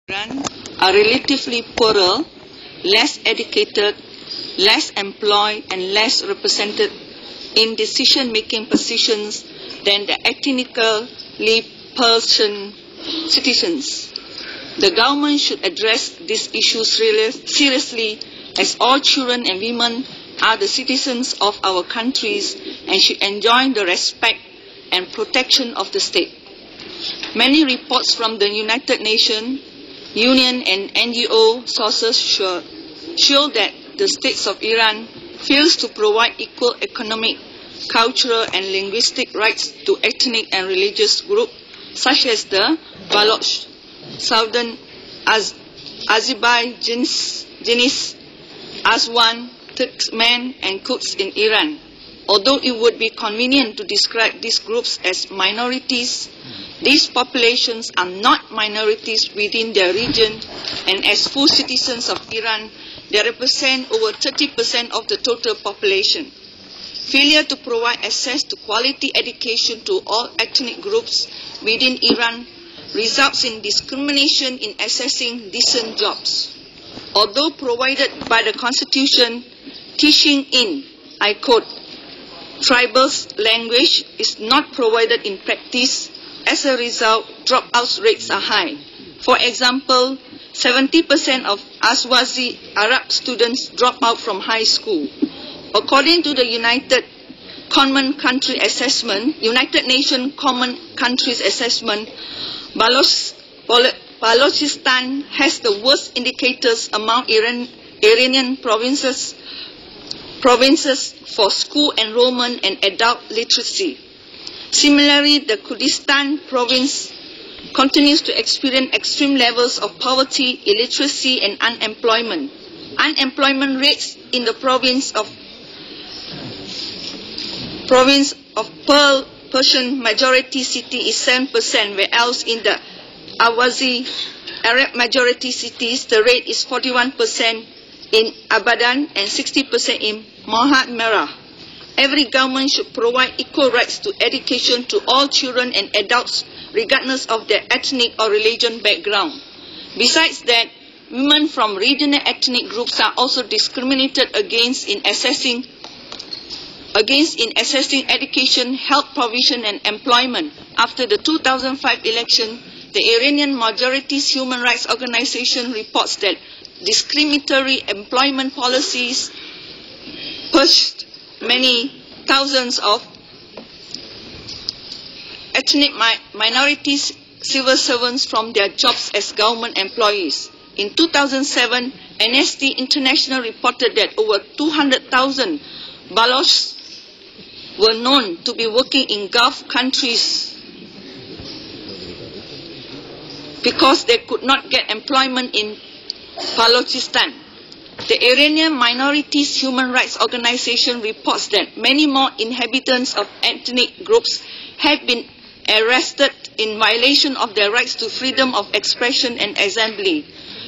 Iran are relatively poorer, less educated, less employed, and less represented in decision-making positions than the ethnically Persian citizens. The government should address these issues seriously, as all children and women are the citizens of our countries and should enjoy the respect and protection of the state. Many reports from the United Nations, Union and NGO sources show that the states of Iran fails to provide equal economic, cultural and linguistic rights to ethnic and religious groups such as the Baloch, Southern Azerbaijanis, Azwan, Turkmen and Kurds in Iran. Although it would be convenient to describe these groups as minorities, these populations are not minorities within their region, and as full citizens of Iran, they represent over 30% of the total population. Failure to provide access to quality education to all ethnic groups within Iran results in discrimination in accessing decent jobs. Although provided by the Constitution, teaching in, I quote, tribal language is not provided in practice. As a result, dropout rates are high. For example, 70% of Ahwazi Arab students drop out from high school. According to the United Nations Common Countries Assessment, Balochistan has the worst indicators among Iranian provinces for school enrollment and adult literacy. Similarly, the Kurdistan province continues to experience extreme levels of poverty, illiteracy, and unemployment. Unemployment rates in the province of Persian majority city is 7%, whereas in the Ahwazi Arab majority cities, the rate is 41% in Abadan and 60% in Mahad Merah. Every government should provide equal rights to education to all children and adults, regardless of their ethnic or religion background. Besides that, women from regional ethnic groups are also discriminated against in accessing education, health provision, and employment. After the 2005 election, the Iranian Majorities Human Rights Organization reports that discriminatory employment policies pushed many thousands of ethnic minorities civil servants from their jobs as government employees. In 2007, Amnesty International reported that over 200,000 Balochs were known to be working in Gulf countries because they could not get employment in Balochistan. The Iranian Minorities Human Rights Organization reports that many more inhabitants of ethnic groups have been arrested in violation of their rights to freedom of expression and assembly.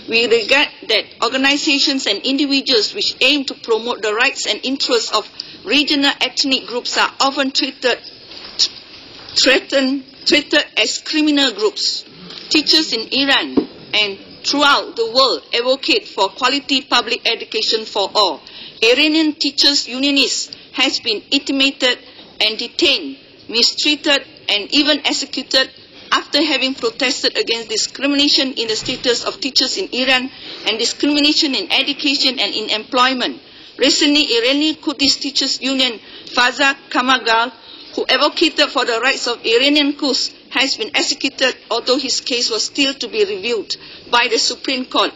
We regret that organizations and individuals which aim to promote the rights and interests of regional ethnic groups are often treated as criminal groups. Teachers in Iran and throughout the world advocate for quality public education for all. Iranian teachers unionists has been intimidated and detained, mistreated, and even executed after having protested against discrimination in the status of teachers in Iran and discrimination in education and in employment. Recently, Iranian Kurdish Teachers Union Faza Kamagal, who advocated for the rights of Iranian Kurds, has been executed, although his case was still to be reviewed by the Supreme Court.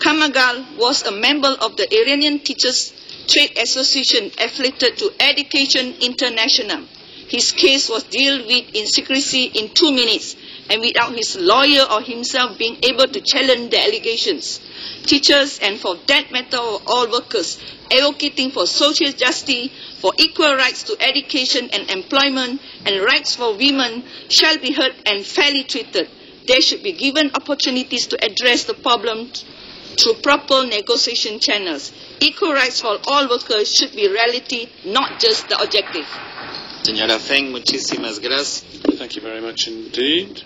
Kamagal was a member of the Iranian Teachers Trade Association affiliated to Education International. His case was dealt with in secrecy in 2 minutes and without his lawyer or himself being able to challenge the allegations. Teachers, and for that matter all workers, advocating for social justice, for equal rights to education and employment, and rights for women shall be heard and fairly treated. They should be given opportunities to address the problem through proper negotiation channels. Equal rights for all workers should be reality, not just the objective. Señora Feng, muchísimas gracias. Thank you very much indeed.